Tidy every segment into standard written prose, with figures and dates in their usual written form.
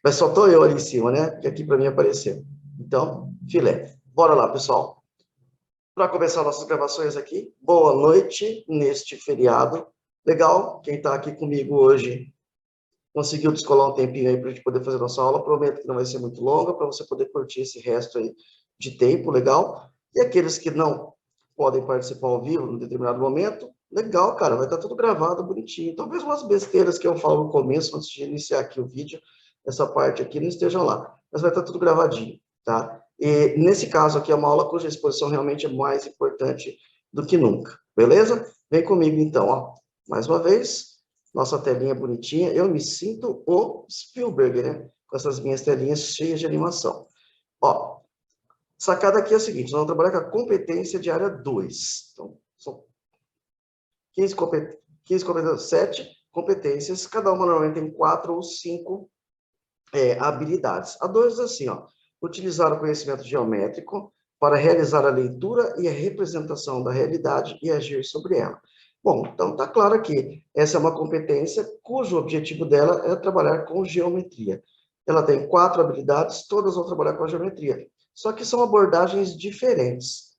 Mas só estou eu ali em cima, né? Que aqui para mim apareceu. Então, filé. Bora lá, pessoal. Para começar nossas gravações aqui, boa noite neste feriado. Legal, quem está aqui comigo hoje conseguiu descolar um tempinho aí para a gente poder fazer nossa aula. Prometo que não vai ser muito longa, para você poder curtir esse resto aí de tempo, legal? E aqueles que não podem participar ao vivo em determinado momento, legal, cara, vai estar tudo gravado, bonitinho. Talvez umas besteiras que eu falo no começo, antes de iniciar aqui o vídeo, essa parte aqui não estejam lá, mas vai estar tudo gravadinho, tá? E nesse caso aqui é uma aula cuja exposição realmente é mais importante do que nunca, beleza? Vem comigo então, ó. Mais uma vez, nossa telinha bonitinha. Eu me sinto o Spielberg, né? Com essas minhas telinhas cheias de animação. Ó, sacada aqui é a seguinte, nós vamos trabalhar com a competência de área 2. Então, são 15 competências, 7 competências, cada uma normalmente tem 4 ou 5 habilidades. A 2 é assim, ó, utilizar o conhecimento geométrico para realizar a leitura e a representação da realidade e agir sobre ela. Bom, então está claro que essa é uma competência cujo objetivo dela é trabalhar com geometria. Ela tem 4 habilidades, todas vão trabalhar com a geometria. Só que são abordagens diferentes.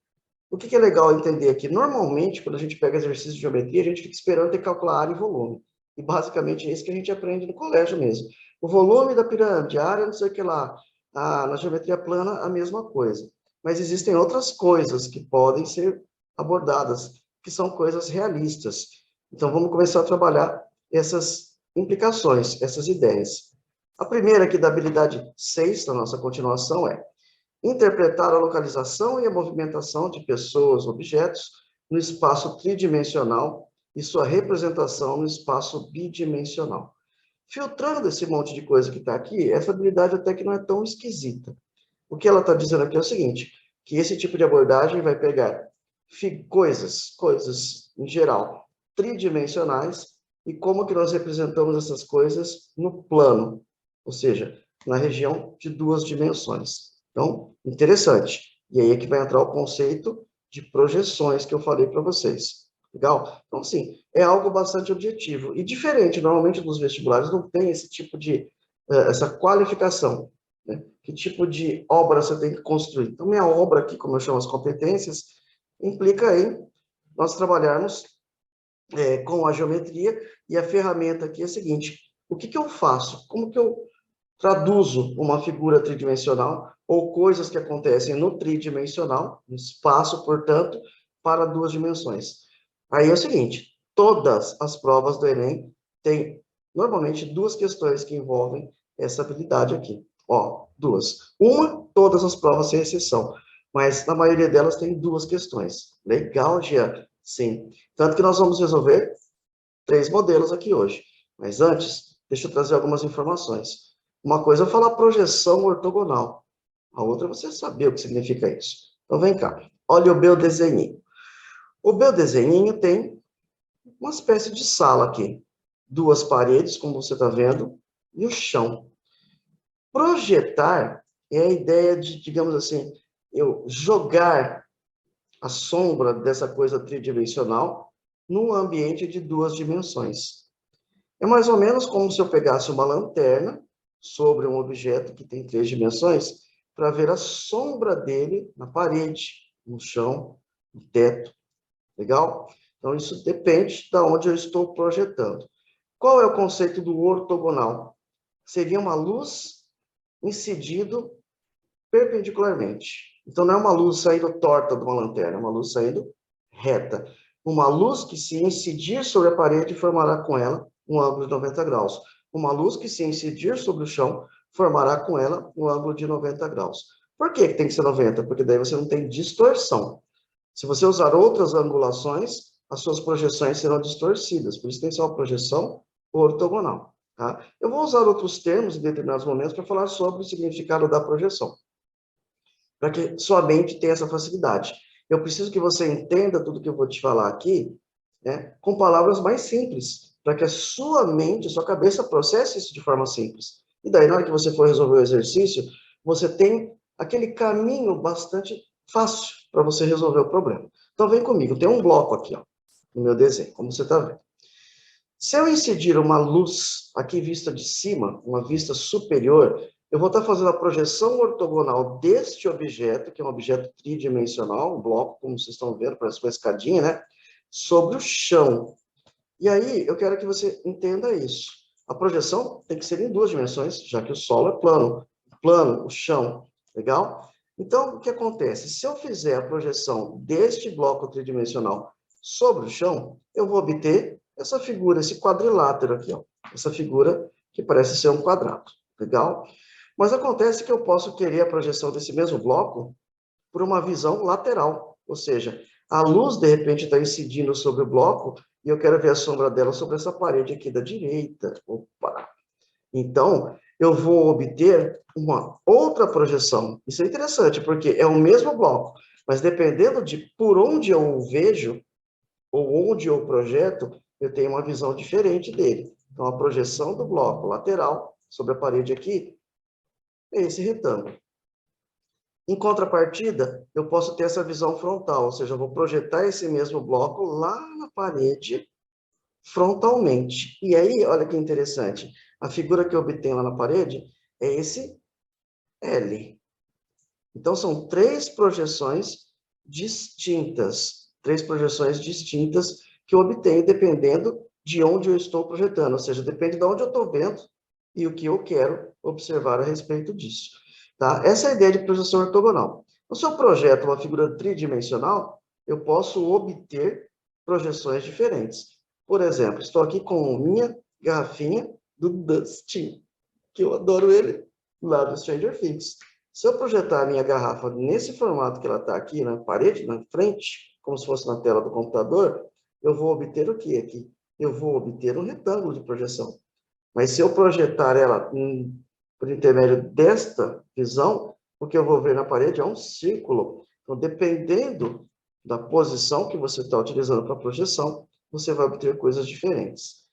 O que é legal entender aqui? Normalmente, quando a gente pega exercício de geometria, a gente fica esperando ter que calcular área e volume. E basicamente é isso que a gente aprende no colégio mesmo. O volume da pirâmide, a área não sei o que lá. Na geometria plana, a mesma coisa. Mas existem outras coisas que podem ser abordadas, que são coisas realistas. Então, vamos começar a trabalhar essas implicações, essas ideias. A primeira aqui da habilidade 6, da nossa continuação, é interpretar a localização e a movimentação de pessoas, objetos, no espaço tridimensional e sua representação no espaço bidimensional. Filtrando esse monte de coisa que está aqui, essa habilidade até que não é tão esquisita. O que ela está dizendo aqui é o seguinte, que esse tipo de abordagem vai pegar coisas em geral, tridimensionais, e como que nós representamos essas coisas no plano, ou seja, na região de 2 dimensões. Então, interessante. E aí é que vai entrar o conceito de projeções que eu falei para vocês. Legal? Então, sim, é algo bastante objetivo. E diferente, normalmente nos vestibulares não tem esse tipo de, essa qualificação. Né? Que tipo de obra você tem que construir? Então, minha obra aqui, como eu chamo as competências, implica em nós trabalharmos com a geometria, e a ferramenta aqui é a seguinte, o que eu faço? Como que eu traduzo uma figura tridimensional ou coisas que acontecem no tridimensional, no espaço, portanto, para 2 dimensões. Aí é o seguinte, todas as provas do Enem têm, normalmente, 2 questões que envolvem essa habilidade aqui. Ó, 2. Uma, todas as provas sem exceção, mas na maioria delas tem 2 questões. Legal, Jean? Sim. Tanto que nós vamos resolver 3 modelos aqui hoje. Mas antes, deixa eu trazer algumas informações. Uma coisa é falar projeção ortogonal. A outra é você saber o que significa isso. Então, vem cá. Olha o meu desenhinho. O meu desenhinho tem uma espécie de sala aqui. 2 paredes, como você está vendo, e o chão. Projetar é a ideia de, digamos assim, eu jogar a sombra dessa coisa tridimensional num ambiente de 2 dimensões. É mais ou menos como se eu pegasse uma lanterna sobre um objeto que tem 3 dimensões para ver a sombra dele na parede, no chão, no teto. Legal? Então, isso depende de onde eu estou projetando. Qual é o conceito do ortogonal? Seria uma luz incidido perpendicularmente. Então, não é uma luz saindo torta de uma lanterna, é uma luz saindo reta. Uma luz que, se incidir sobre a parede, formará com ela um ângulo de 90 graus. Uma luz que, se incidir sobre o chão, formará com ela um ângulo de 90 graus. Por que tem que ser 90? Porque daí você não tem distorção. Se você usar outras angulações, as suas projeções serão distorcidas. Por isso tem que ser uma projeção ortogonal. Tá? Eu vou usar outros termos em determinados momentos para falar sobre o significado da projeção, para que sua mente tenha essa facilidade. Eu preciso que você entenda tudo que eu vou te falar aqui, né, com palavras mais simples, para que a sua mente, a sua cabeça processe isso de forma simples. E daí, na hora que você for resolver o exercício, você tem aquele caminho bastante fácil para você resolver o problema. Então, vem comigo. Tem um bloco aqui, ó, no meu desenho, como você está vendo. Se eu incidir uma luz aqui vista de cima, uma vista superior, eu vou estar fazendo a projeção ortogonal deste objeto, que é um objeto tridimensional, um bloco, como vocês estão vendo, parece uma escadinha, né? Sobre o chão. E aí, eu quero que você entenda isso. A projeção tem que ser em duas dimensões, já que o solo é plano. Plano, o chão. Legal? Então, o que acontece? Se eu fizer a projeção deste bloco tridimensional sobre o chão, eu vou obter essa figura, esse quadrilátero aqui, ó. Essa figura que parece ser um quadrado. Legal? Mas acontece que eu posso querer a projeção desse mesmo bloco por uma visão lateral. Ou seja, a luz, de repente, está incidindo sobre o bloco e eu quero ver a sombra dela sobre essa parede aqui da direita. Opa! Então, eu vou obter uma outra projeção. Isso é interessante, porque é o mesmo bloco, mas dependendo de por onde eu o vejo, ou onde eu projeto, eu tenho uma visão diferente dele. Então, a projeção do bloco lateral sobre a parede aqui é esse retângulo. Em contrapartida, eu posso ter essa visão frontal, ou seja, eu vou projetar esse mesmo bloco lá na parede frontalmente. E aí, olha que interessante, a figura que eu obtenho lá na parede é esse L. Então, são três projeções distintas que eu obtenho dependendo de onde eu estou projetando, ou seja, depende de onde eu estou vendo e o que eu quero observar a respeito disso. Tá? Essa é a ideia de projeção ortogonal. No seu projeto, uma figura tridimensional, eu posso obter projeções diferentes. Por exemplo, estou aqui com minha garrafinha do Dustin, que eu adoro ele, lá do Stranger Things. Se eu projetar a minha garrafa nesse formato que ela está aqui, na parede, na frente, como se fosse na tela do computador, eu vou obter o que aqui? Eu vou obter um retângulo de projeção. Mas se eu projetar ela por intermédio desta visão, o que eu vou ver na parede é um círculo. Então, dependendo da posição que você está utilizando para projeção, você vai obter coisas diferentes.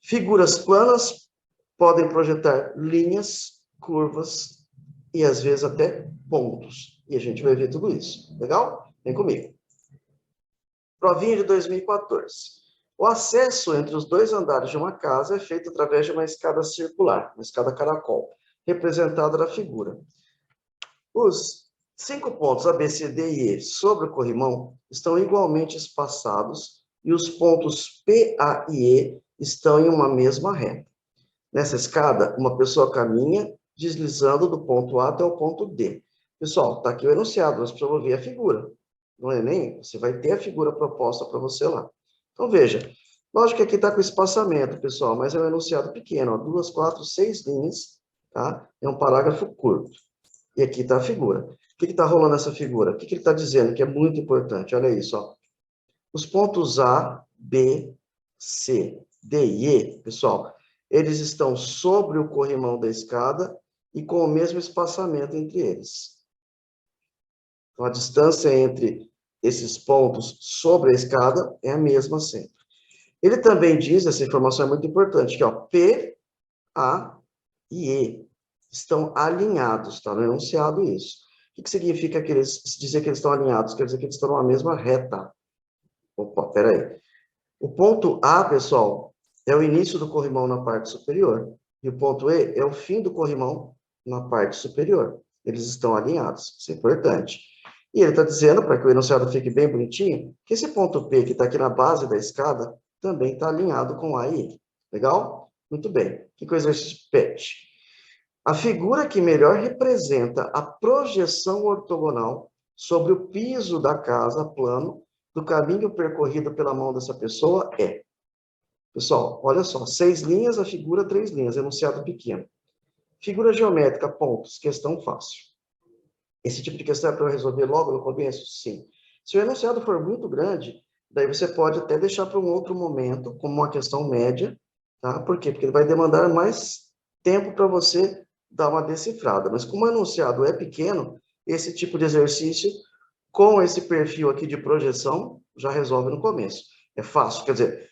Figuras planas podem projetar linhas, curvas e, às vezes, até pontos. E a gente vai ver tudo isso. Legal? Vem comigo. Provinha de 2014. O acesso entre os dois andares de uma casa é feito através de uma escada circular, uma escada caracol, representada na figura. Os 5 pontos A, B, C, D e E sobre o corrimão estão igualmente espaçados e os pontos P, A e E estão em uma mesma reta. Nessa escada, uma pessoa caminha deslizando do ponto A até o ponto D. Pessoal, está aqui o enunciado, nós precisamos ver a figura. No Enem, você vai ter a figura proposta para você lá. Então, veja, lógico que aqui está com espaçamento, pessoal, mas é um enunciado pequeno, ó, 2, 4, 6 linhas, tá? É um parágrafo curto. E aqui está a figura. O que está rolando nessa figura? O que ele está dizendo que é muito importante? Olha isso, ó. Os pontos A, B, C, D e E, pessoal, eles estão sobre o corrimão da escada e com o mesmo espaçamento entre eles. Então, a distância entre esses pontos sobre a escada é a mesma sempre. Ele também diz, essa informação é muito importante, que ó, P, A e E estão alinhados, está no enunciado isso. O que significa que eles, dizer que eles estão alinhados? Quer dizer que eles estão numa mesma reta. Opa, peraí. O ponto A, pessoal, é o início do corrimão na parte superior. E o ponto E é o fim do corrimão na parte superior. Eles estão alinhados. Isso é importante. E ele está dizendo, para que o enunciado fique bem bonitinho, que esse ponto P, que está aqui na base da escada, também está alinhado com A e I. Legal? Muito bem. Que coisa é esse PET? A figura que melhor representa a projeção ortogonal sobre o piso da casa plano do caminho percorrido pela mão dessa pessoa é. Pessoal, olha só, 6 linhas, a figura 3 linhas, enunciado pequeno. Figura geométrica, pontos, questão fácil. Esse tipo de questão é para eu resolver logo no começo? Sim. Se o enunciado for muito grande, daí você pode até deixar para um outro momento, como uma questão média, tá? Por quê? Porque ele vai demandar mais tempo para você dar uma decifrada. Mas como o enunciado é pequeno, esse tipo de exercício, com esse perfil aqui de projeção, já resolve no começo. É fácil, quer dizer,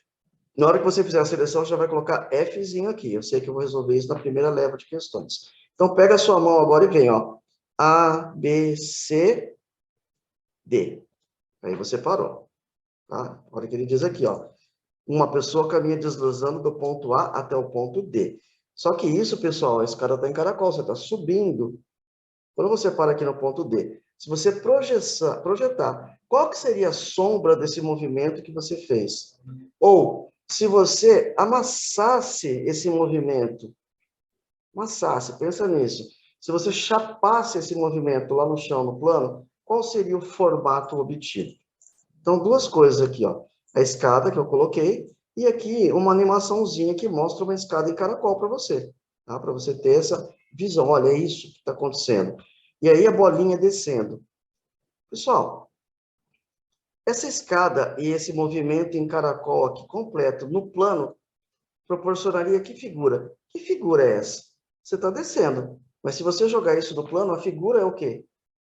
na hora que você fizer a seleção, já vai colocar Fzinho aqui. Eu sei que eu vou resolver isso na primeira leva de questões. Então, pega a sua mão agora e vem, ó. A, B, C, D. Aí você parou. Tá? Olha o que ele diz aqui, ó. Uma pessoa caminha deslizando do ponto A até o ponto D. Só que isso, pessoal, a escada está em caracol, você está subindo. Quando você para aqui no ponto D, se você projetar, qual que seria a sombra desse movimento que você fez? Ou, se você amassasse esse movimento, amassasse, pensa nisso. Se você chapasse esse movimento lá no chão, no plano, qual seria o formato obtido? Então, duas coisas aqui, ó. A escada que eu coloquei e aqui uma animaçãozinha que mostra uma escada em caracol para você, tá? Para você ter essa visão. Olha, é isso que está acontecendo. E aí a bolinha descendo. Pessoal, essa escada e esse movimento em caracol aqui completo no plano proporcionaria que figura? Que figura é essa? Você está descendo. Mas se você jogar isso no plano, a figura é o quê?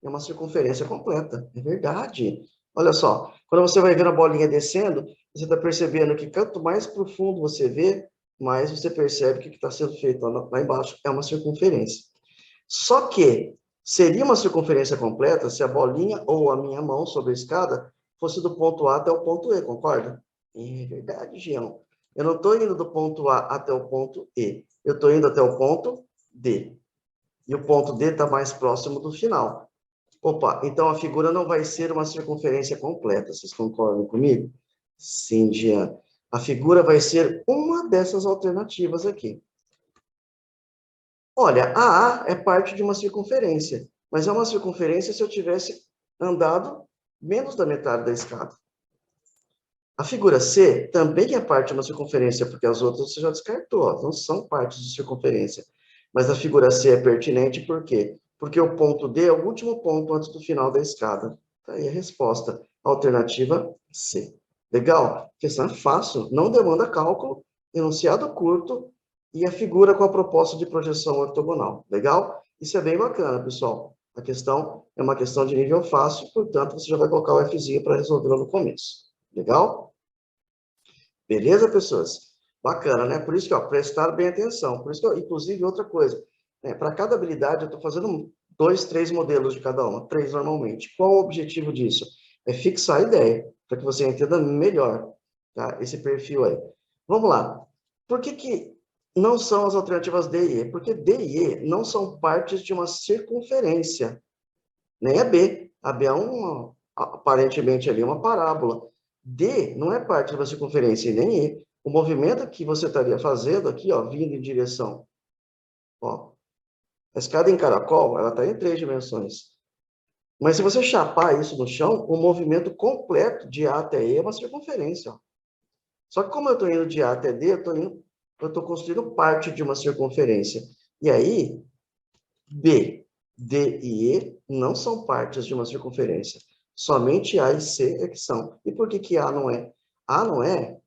É uma circunferência completa. É verdade. Olha só, quando você vai vendo a bolinha descendo, você está percebendo que quanto mais profundo você vê, mais você percebe que o que está sendo feito lá embaixo é uma circunferência. Só que seria uma circunferência completa se a bolinha ou a minha mão sobre a escada fosse do ponto A até o ponto E, concorda? É verdade, Gião. Eu não estou indo do ponto A até o ponto E. Eu estou indo até o ponto D. E o ponto D está mais próximo do final. Opa, então a figura não vai ser uma circunferência completa. Vocês concordam comigo? Sim, Jean. A figura vai ser uma dessas alternativas aqui. Olha, a A é parte de uma circunferência, mas é uma circunferência se eu tivesse andado menos da metade da escada. A figura C também é parte de uma circunferência, porque as outras você já descartou, ó, não são partes de circunferência. Mas a figura C é pertinente por quê? Porque o ponto D é o último ponto antes do final da escada. Tá aí a resposta. Alternativa C. Legal? Questão é fácil, não demanda cálculo, enunciado curto e a figura com a proposta de projeção ortogonal. Legal? Isso é bem bacana, pessoal. A questão é uma questão de nível fácil, portanto, você já vai colocar o Fzinho para resolver no começo. Legal? Beleza, pessoas? Bacana, né? Por isso que, ó, prestar bem atenção. Por isso que, ó, inclusive, outra coisa, né? Para cada habilidade, eu estou fazendo 2, 3 modelos de cada uma, 3 normalmente. Qual o objetivo disso? É fixar a ideia, para que você entenda melhor, tá? Esse perfil aí. Vamos lá. Por que não são as alternativas D e E? Porque D e E não são partes de uma circunferência, nem a B. A B é aparentemente ali uma parábola. D não é parte de uma circunferência, e nem E. O movimento que você estaria fazendo aqui, ó, vindo em direção, ó, a escada em caracol, ela está em 3 dimensões. Mas se você chapar isso no chão, o movimento completo de A até E é uma circunferência, ó. Só que como eu estou indo de A até D, eu estou construindo parte de uma circunferência. E aí, B, D e E não são partes de uma circunferência. Somente A e C é que são. E por que A não é? A não é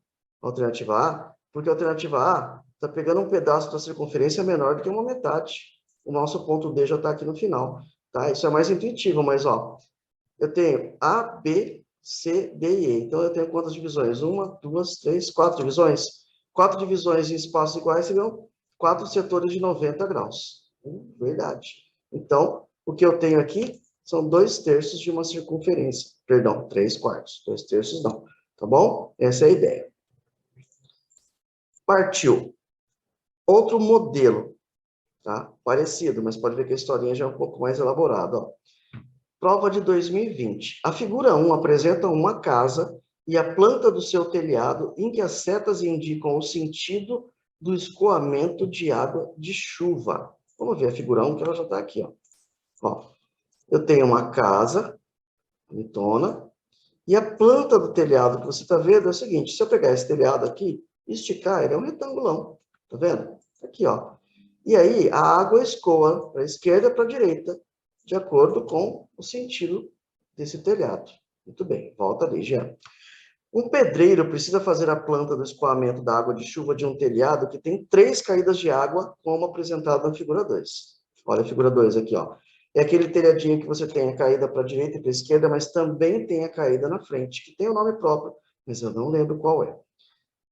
alternativa A, porque a alternativa A está pegando um pedaço da circunferência menor do que uma metade. O nosso ponto D já está aqui no final. Tá? Isso é mais intuitivo, mas ó, eu tenho A, B, C, D e E. Então, eu tenho quantas divisões? 1, 2, 3, 4 divisões? 4 divisões em espaços iguais seriam 4 setores de 90 graus. Verdade. Então, o que eu tenho aqui são 2/3 de uma circunferência. Perdão, 3/4. 2/3 não. Tá bom? Essa é a ideia. Partiu. Outro modelo, tá? Parecido, mas pode ver que a historinha já é um pouco mais elaborada, ó. Prova de 2020. A figura 1 apresenta uma casa e a planta do seu telhado em que as setas indicam o sentido do escoamento de água de chuva. Vamos ver a figura 1, que ela já está aqui, ó. Ó, eu tenho uma casa, bonitona, e a planta do telhado que você está vendo é o seguinte, se eu pegar esse telhado aqui, esticar, ele é um retangulão, tá vendo? Aqui, ó. E aí, a água escoa para a esquerda e para a direita, de acordo com o sentido desse telhado. Muito bem, volta ali, Jean. Um pedreiro precisa fazer a planta do escoamento da água de chuva de um telhado que tem 3 caídas de água, como apresentado na figura 2. Olha a figura 2 aqui, ó. É aquele telhadinho que você tem a caída para a direita e para a esquerda, mas também tem a caída na frente, que tem o nome próprio, mas eu não lembro qual é.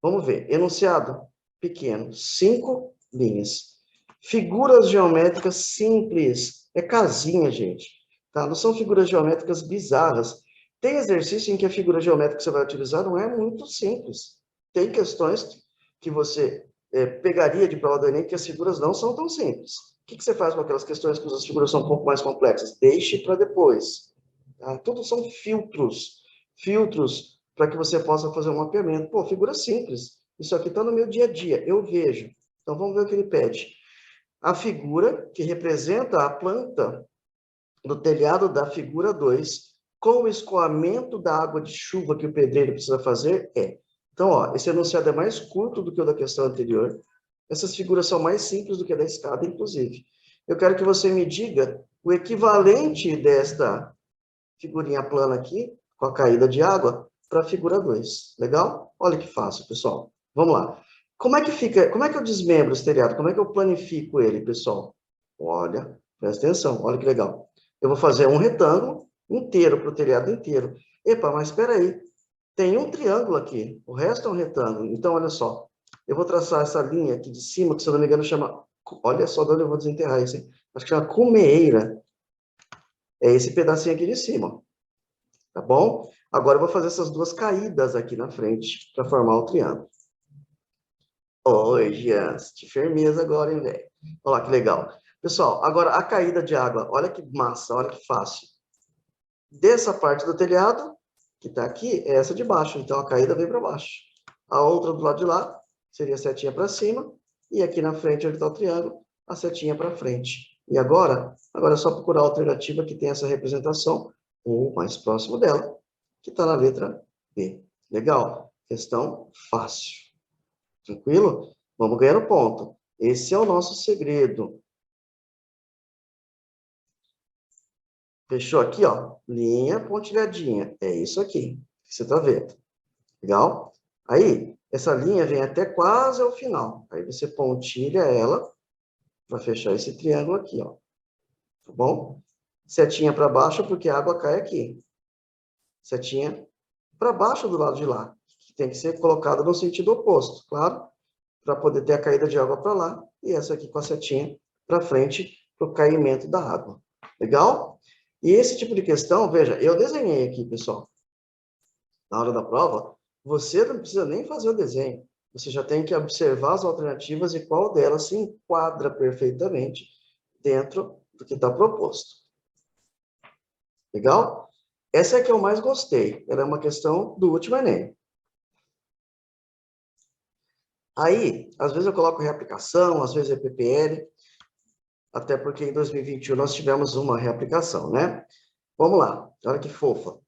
Vamos ver. Enunciado pequeno, 5 linhas. Figuras geométricas simples. É casinha, gente. Tá? Não são figuras geométricas bizarras. Tem exercício em que a figura geométrica que você vai utilizar não é muito simples. tem questões que você pegaria de prova do Enem, que as figuras não são tão simples. O que você faz com aquelas questões que as figuras são um pouco mais complexas? Deixe para depois. Tá? Tudo são filtros. Filtros para que você possa fazer um mapeamento. Pô, figura simples. Isso aqui está no meu dia a dia, eu vejo. Então, vamos ver o que ele pede. A figura que representa a planta do telhado da figura 2, com o escoamento da água de chuva que o pedreiro precisa fazer é. Então, ó, esse enunciado é mais curto do que o da questão anterior. Essas figuras são mais simples do que a da escada, inclusive. Eu quero que você me diga o equivalente desta figurinha plana aqui, com a caída de água, para a figura 2. Legal? Olha que fácil, pessoal. Vamos lá. Como é que eu desmembro esse telhado? Como é que eu planifico ele, pessoal? Olha, presta atenção, olha que legal. Eu vou fazer um retângulo inteiro para o telhado inteiro. Epa, mas espera aí. Tem um triângulo aqui, o resto é um retângulo. Então, olha só. Eu vou traçar essa linha aqui de cima, que se eu não me engano chama... Olha só de onde eu vou desenterrar isso, hein? Acho que chama cumeira. É esse pedacinho aqui de cima. Tá bom? Agora eu vou fazer essas duas caídas aqui na frente para formar o triângulo. Oi, Jean, de firmeza agora, hein, velho? Olha lá que legal. Pessoal, agora a caída de água, olha que massa, olha que fácil. Dessa parte do telhado, que está aqui, é essa de baixo, então a caída vem para baixo. A outra do lado de lá seria a setinha para cima, e aqui na frente, onde está o triângulo, a setinha para frente. E agora é só procurar a alternativa que tem essa representação, ou mais próximo dela, que está na letra B. Legal? Questão fácil. Tranquilo? Vamos ganhar o ponto. Esse é o nosso segredo. Fechou aqui, ó. Linha pontilhadinha. É isso aqui que você está vendo. Legal? Aí, essa linha vem até quase ao final. Aí você pontilha ela para fechar esse triângulo aqui, ó. Tá bom? Setinha para baixo, porque a água cai aqui. Setinha para baixo do lado de lá. Que tem que ser colocada no sentido oposto, claro? Para poder ter a caída de água para lá. E essa aqui com a setinha para frente, para o caimento da água. Legal? E esse tipo de questão, veja, eu desenhei aqui, pessoal. Na hora da prova, você não precisa nem fazer o desenho. Você já tem que observar as alternativas e qual delas se enquadra perfeitamente dentro do que está proposto. Legal? Essa é que eu mais gostei. Ela é uma questão do último Enem. Aí, às vezes eu coloco reaplicação, às vezes é PPL, até porque em 2021 nós tivemos uma reaplicação, né? Vamos lá, olha que fofa.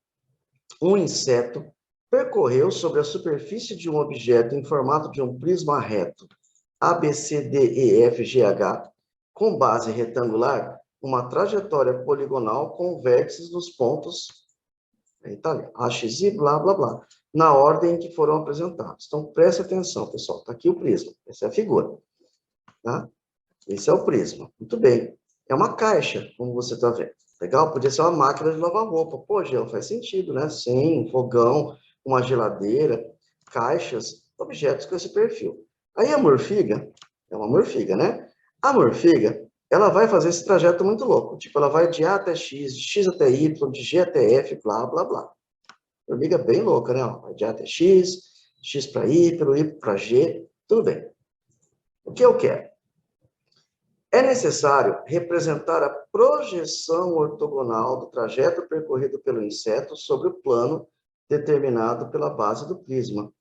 Um inseto percorreu sobre a superfície de um objeto em formato de um prisma reto ABCDEFGH, com base retangular, uma trajetória poligonal com vértices nos pontos, aí tá ali, AX e blá, blá, blá, na ordem em que foram apresentados. Então, preste atenção, pessoal. Está aqui o prisma. Essa é a figura. Tá? Esse é o prisma. Muito bem. É uma caixa, como você está vendo. Legal? Podia ser uma máquina de lavar roupa. Pô, Gel, faz sentido, né? Sim, um fogão, uma geladeira, caixas, objetos com esse perfil. Aí a morfiga, é uma morfiga, né? A morfiga, ela vai fazer esse trajeto muito louco. Tipo, ela vai de A até X, de X até Y, de G até F, blá, blá, blá. Formiga bem louca, né? Vai de A até X, X para Y para G, tudo bem. O que eu quero? É necessário representar a projeção ortogonal do trajeto percorrido pelo inseto sobre o plano determinado pela base do prisma.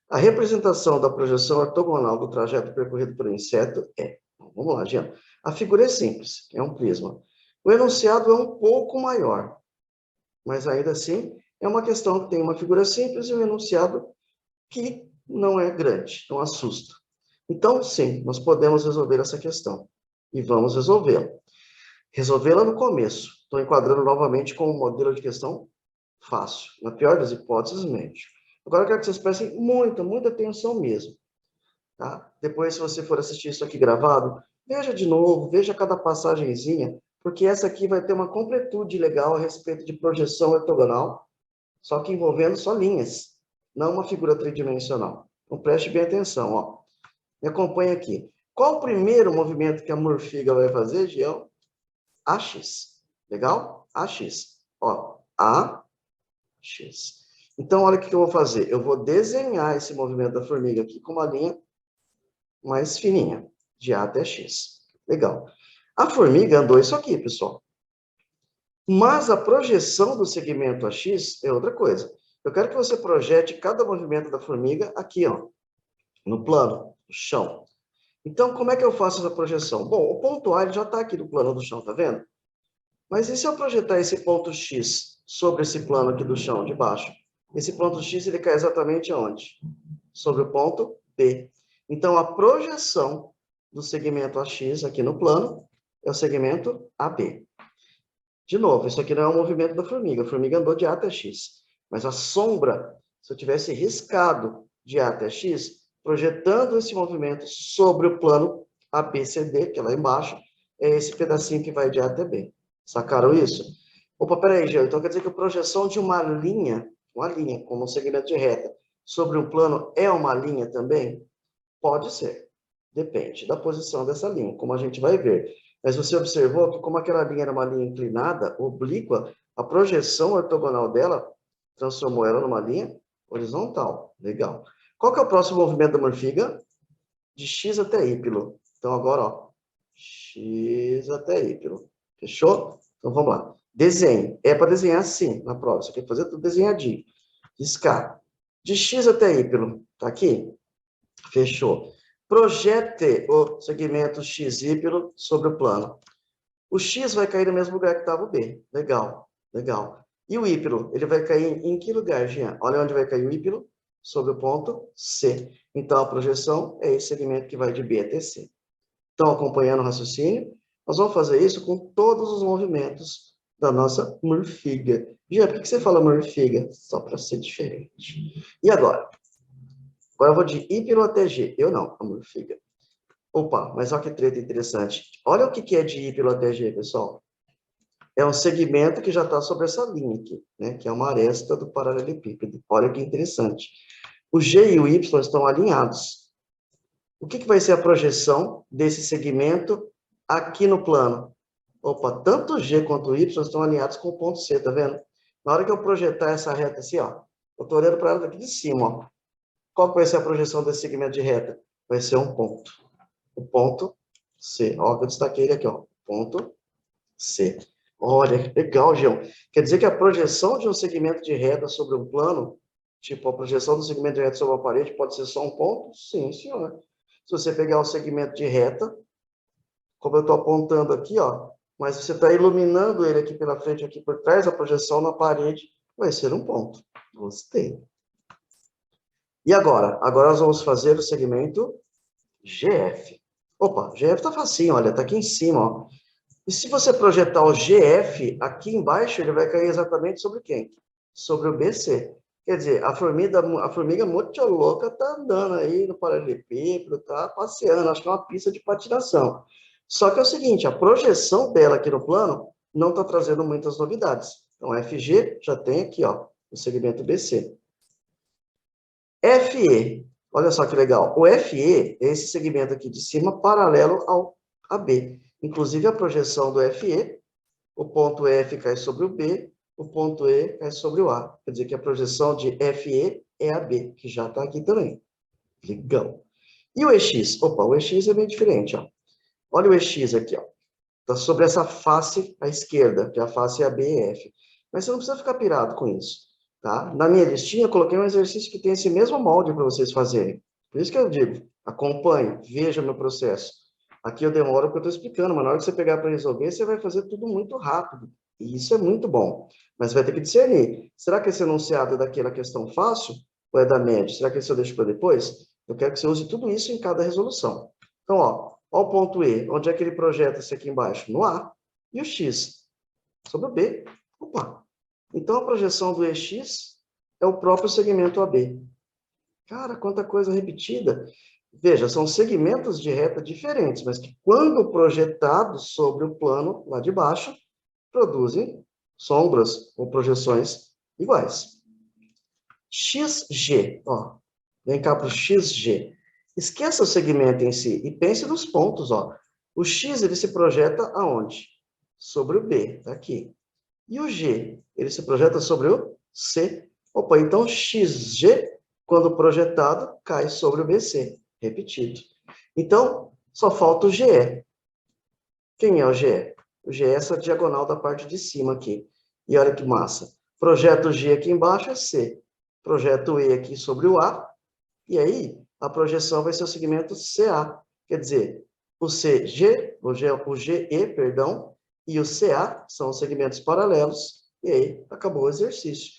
A representação da projeção ortogonal do trajeto percorrido pelo inseto é... Vamos lá, Jean. A figura é simples, é um prisma. O enunciado é um pouco maior, mas ainda assim é uma questão que tem uma figura simples e um enunciado que não é grande, não assusta. Então, sim, nós podemos resolver essa questão. E vamos resolvê-la. Resolvê-la no começo. Estou enquadrando novamente com um modelo de questão fácil. Na pior das hipóteses, médio. Agora eu quero que vocês prestem muita, muita atenção mesmo. Tá? Depois, se você for assistir isso aqui gravado, veja de novo, veja cada passagenzinha, porque essa aqui vai ter uma completude legal a respeito de projeção ortogonal, só que envolvendo só linhas, não uma figura tridimensional. Então, preste bem atenção, ó. Me acompanha aqui. Qual o primeiro movimento que a morfiga vai fazer, Giel? AX. Legal? AX. Ó, AX. Então, olha o que eu vou fazer. Eu vou desenhar esse movimento da formiga aqui com uma linha mais fininha, de A até X. Legal. A formiga andou isso aqui, pessoal. Mas a projeção do segmento AX é outra coisa. Eu quero que você projete cada movimento da formiga aqui, ó, no plano, no chão. Então, como é que eu faço essa projeção? Bom, o ponto A ele já está aqui no plano do chão, tá vendo? Mas e se eu projetar esse ponto X sobre esse plano aqui do chão, de baixo? Esse ponto X ele cai exatamente aonde? Sobre o ponto B. Então, a projeção do segmento AX aqui no plano é o segmento AB. De novo, isso aqui não é um movimento da formiga. A formiga andou de A até X. Mas a sombra, se eu tivesse riscado de A até X, projetando esse movimento sobre o plano ABCD, que é lá embaixo, é esse pedacinho que vai de A até B. Sacaram isso? Opa, peraí, Gê, então quer dizer que a projeção de uma linha, como um segmento de reta, sobre um plano é uma linha também? Pode ser. Depende da posição dessa linha, como a gente vai ver. Mas você observou que como aquela linha era uma linha inclinada, oblíqua, a projeção ortogonal dela transformou ela numa linha horizontal. Legal. Qual que é o próximo movimento da morfiga? De X até Y. Então, agora, ó, X até Y. Fechou? Então, vamos lá. Desenhe. É para desenhar assim, na prova. Você quer fazer tudo desenhadinho. Riscar. De X até Y. Tá aqui? Fechou. Projete o segmento XY sobre o plano. O X vai cair no mesmo lugar que estava o B. Legal, legal. E o Y, ele vai cair em que lugar, Jean? Olha onde vai cair o Y, sobre o ponto C. Então, a projeção é esse segmento que vai de B até C. Estão acompanhando o raciocínio? Nós vamos fazer isso com todos os movimentos da nossa morfiga. Jean, por que você fala morfiga? Só para ser diferente. E agora? Agora eu vou de Y até G. Eu não, a morfiga. Opa, mas olha que treta interessante. Olha o que é de Y até G, pessoal. É um segmento que já está sobre essa linha aqui, né? Que é uma aresta do paralelepípedo. Olha que interessante. O G e o Y estão alinhados. O que vai ser a projeção desse segmento aqui no plano? Opa, tanto o G quanto o Y estão alinhados com o ponto C, tá vendo? Na hora que eu projetar essa reta assim, ó, eu estou olhando para ela daqui de cima, ó. Qual vai ser a projeção desse segmento de reta? Vai ser um ponto. O ponto C. Ó, eu destaquei ele aqui, ó. Ponto C. Olha, legal, João. Quer dizer que a projeção de um segmento de reta sobre um plano, tipo a projeção do segmento de reta sobre uma parede, pode ser só um ponto? Sim, senhor. Se você pegar o segmento de reta, como eu estou apontando aqui, ó, mas você está iluminando ele aqui pela frente, aqui por trás, a projeção na parede vai ser um ponto. Gostei. E agora? Agora nós vamos fazer o segmento GF. Opa, GF está facinho, olha, está aqui em cima, ó. E se você projetar o GF aqui embaixo, ele vai cair exatamente sobre quem? Sobre o BC. Quer dizer, a formiga muito louca está andando aí no paralelepípedo, está passeando, acho que é uma pista de patinação. Só que é o seguinte, a projeção dela aqui no plano não está trazendo muitas novidades. Então, FG já tem aqui, ó, o segmento BC. FE, olha só que legal. O FE é esse segmento aqui de cima, paralelo ao AB. Inclusive, a projeção do FE, o ponto F cai sobre o B, o ponto E cai sobre o A. Quer dizer que a projeção de FE é AB, que já está aqui também. Legal. E o EX? Opa, o EX é bem diferente, ó. Olha o EX aqui, ó. Está sobre essa face à esquerda, que é a face ABF. Mas você não precisa ficar pirado com isso, tá? Na minha listinha, eu coloquei um exercício que tem esse mesmo molde para vocês fazerem. Por isso que eu digo, acompanhe, veja meu processo. Aqui eu demoro porque eu estou explicando, mas na hora que você pegar para resolver, você vai fazer tudo muito rápido. E isso é muito bom. Mas vai ter que discernir. Será que esse enunciado é daquela questão fácil ou é da média? Será que esse eu deixo para depois? Eu quero que você use tudo isso em cada resolução. Então, ó o ponto E. Onde é que ele projeta isso aqui embaixo? No A. E o X? Sobre o B. Opa! Então, a projeção do EX é o próprio segmento AB. Cara, quanta coisa repetida. Veja, são segmentos de reta diferentes, mas que, quando projetados sobre o plano lá de baixo, produzem sombras ou projeções iguais. XG, ó. Vem cá para o XG. Esqueça o segmento em si e pense nos pontos, ó. O X, ele se projeta aonde? Sobre o B, tá aqui. E o G, ele se projeta sobre o C. Opa, então XG, quando projetado, cai sobre o BC, repetido. Então, só falta o GE. Quem é o GE? O GE é essa diagonal da parte de cima aqui. E olha que massa. Projeto G aqui embaixo é C. Projeto E aqui sobre o A. E aí, a projeção vai ser o segmento CA. Quer dizer, o CG, o GE, perdão, e o CA são os segmentos paralelos. E aí, acabou o exercício.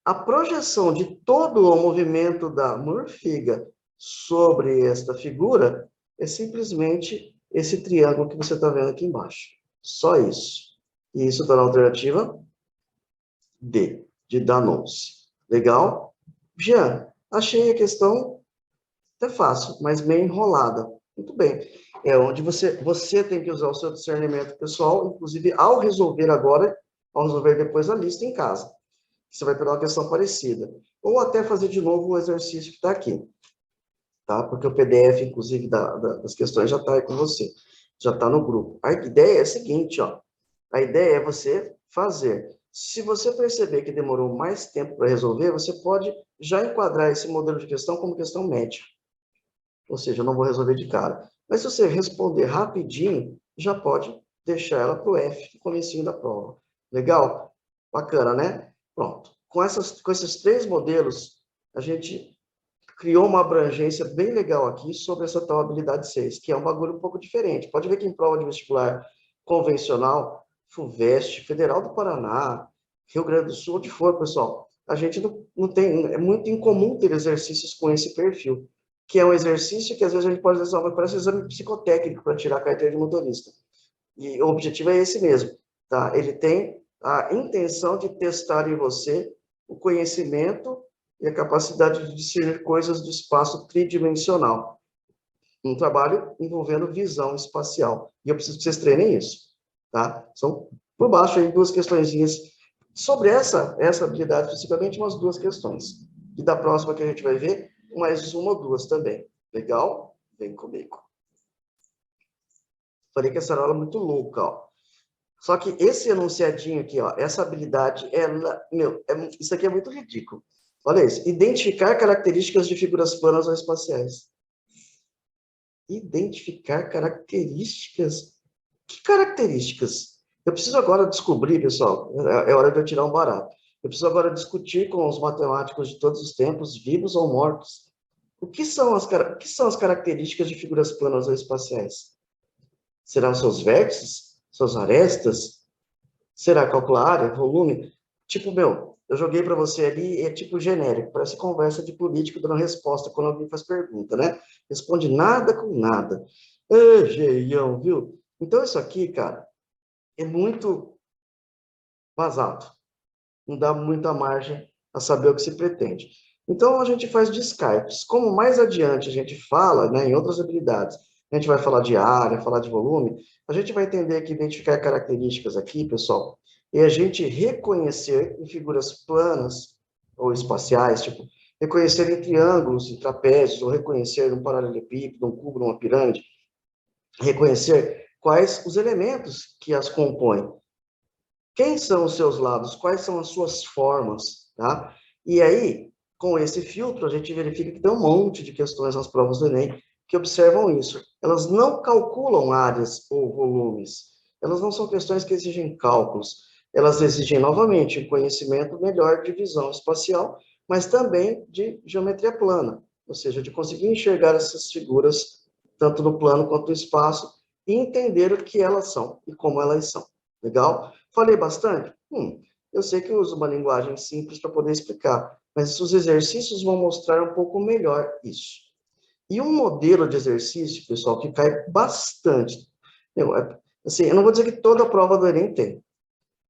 A projeção de todo o movimento da morfiga sobre esta figura é simplesmente esse triângulo que você está vendo aqui embaixo. Só isso. E isso está na alternativa D, de danou-se. Legal? Jean, achei a questão até fácil, mas meio enrolada. Muito bem. É onde você tem que usar o seu discernimento pessoal, inclusive ao resolver agora, ao resolver depois a lista em casa. Você vai pegar uma questão parecida. Ou até fazer de novo o exercício que está aqui. Tá? Porque o PDF, inclusive, das questões já está aí com você. Já está no grupo. A ideia é a seguinte, ó. A ideia é você fazer. Se você perceber que demorou mais tempo para resolver, você pode já enquadrar esse modelo de questão como questão média. Ou seja, eu não vou resolver de cara. Mas se você responder rapidinho, já pode deixar ela para o F, no comecinho da prova. Legal? Bacana, né? Pronto. Com esses três modelos, a gente criou uma abrangência bem legal aqui sobre essa tal habilidade 6, que é um bagulho um pouco diferente. Pode ver que em prova de vestibular convencional, FUVEST, Federal do Paraná, Rio Grande do Sul, onde for, pessoal, a gente não tem, é muito incomum ter exercícios com esse perfil, que é um exercício que às vezes a gente pode dizer, mas parece um exame psicotécnico para tirar a carteira de motorista. E o objetivo é esse mesmo, tá? Ele tem a intenção de testar em você o conhecimento e a capacidade de discernir coisas do espaço tridimensional. Um trabalho envolvendo visão espacial. E eu preciso que vocês treinem isso, tá? São, por baixo, aí, duas questõezinhas. Sobre essa habilidade, especificamente, umas duas questões. E da próxima que a gente vai ver, mais uma ou duas também. Legal? Vem comigo. Falei que essa aula é muito louca, ó. Só que esse enunciadinho aqui, ó, essa habilidade, ela, isso aqui é muito ridículo. Olha isso. Identificar características de figuras planas ou espaciais. Identificar características? Que características? Eu preciso agora descobrir, pessoal, é hora de eu tirar um barato. Eu preciso agora discutir com os matemáticos de todos os tempos, vivos ou mortos, o que são as características de figuras planas ou espaciais? Serão seus vértices? Suas arestas? Será calcular área, volume? Tipo, eu joguei para você ali, é tipo genérico, parece conversa de político dando resposta quando alguém faz pergunta, né? Responde nada com nada. É, Geião, viu? Então, isso aqui, cara, é muito vazado. Não dá muita margem a saber o que se pretende. Então, a gente faz descartes. Como mais adiante a gente fala, né, em outras habilidades, a gente vai falar de área, falar de volume, a gente vai entender que identificar características aqui, pessoal, é a gente reconhecer em figuras planas ou espaciais, tipo, reconhecer em triângulos, em trapézios, ou reconhecer num paralelepípedo, num cubo, numa pirâmide, reconhecer quais os elementos que as compõem. Quem são os seus lados? Quais são as suas formas? Tá? E aí, com esse filtro, a gente verifica que tem um monte de questões nas provas do Enem que observam isso. Elas não calculam áreas ou volumes. Elas não são questões que exigem cálculos. Elas exigem, novamente, um conhecimento melhor de visão espacial, mas também de geometria plana, ou seja, de conseguir enxergar essas figuras, tanto no plano quanto no espaço, e entender o que elas são e como elas são. Legal? Falei bastante? Eu sei que eu uso uma linguagem simples para poder explicar, mas os exercícios vão mostrar um pouco melhor isso. E um modelo de exercício, pessoal, que cai bastante. Assim, eu não vou dizer que toda prova do Enem tem,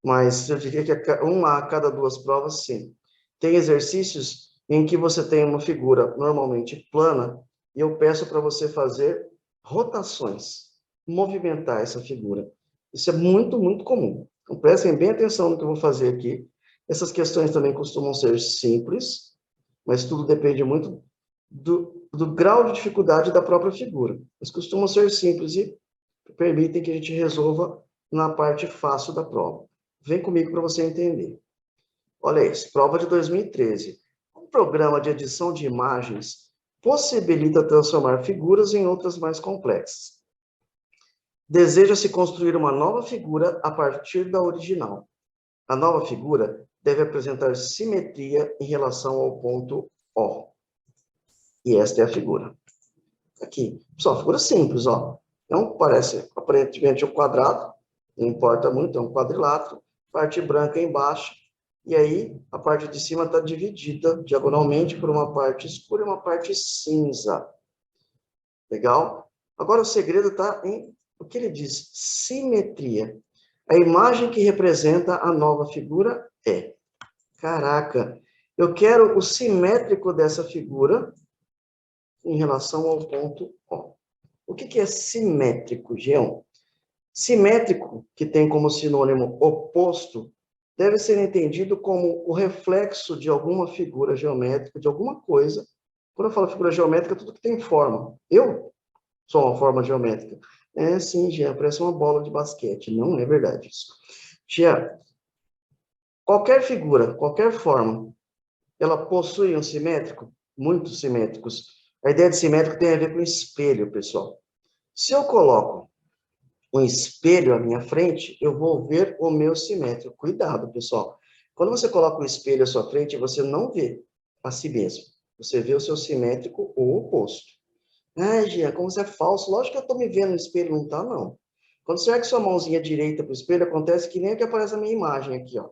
mas eu diria que uma a cada duas provas, sim. Tem exercícios em que você tem uma figura normalmente plana, e eu peço para você fazer rotações, movimentar essa figura. Isso é muito, muito comum. Então, prestem bem atenção no que eu vou fazer aqui. Essas questões também costumam ser simples, mas tudo depende muito do grau de dificuldade da própria figura. Mas costumam ser simples e permitem que a gente resolva na parte fácil da prova. Vem comigo para você entender. Olha isso, prova de 2013. Um programa de edição de imagens possibilita transformar figuras em outras mais complexas. Deseja-se construir uma nova figura a partir da original. A nova figura deve apresentar simetria em relação ao ponto O. E esta é a figura. Aqui, pessoal, figura simples, ó. Então, parece aparentemente um quadrado, não importa muito, é um quadrilátero, parte branca embaixo, e aí a parte de cima está dividida diagonalmente por uma parte escura e uma parte cinza. Legal? Agora o segredo está em o que ele diz, simetria. A imagem que representa a nova figura é, caraca, eu quero o simétrico dessa figura em relação ao ponto O. O que é simétrico, Geão? Simétrico, que tem como sinônimo oposto, deve ser entendido como o reflexo de alguma figura geométrica, de alguma coisa. Quando eu falo figura geométrica, tudo que tem forma. Eu sou uma forma geométrica. É, sim, Jean, parece uma bola de basquete. Não é verdade isso. Jean, qualquer figura, qualquer forma, ela possui um simétrico? Muitos simétricos. A ideia de simétrico tem a ver com espelho, pessoal. Se eu coloco um espelho à minha frente, eu vou ver o meu simétrico. Cuidado, pessoal. Quando você coloca um espelho à sua frente, você não vê a si mesmo. Você vê o seu simétrico ou oposto. Ah, Gia, como você é falso. Lógico que eu estou me vendo no espelho, não está, não. Quando você ergue sua mãozinha direita para o espelho, acontece que nem o que aparece na minha imagem aqui, ó.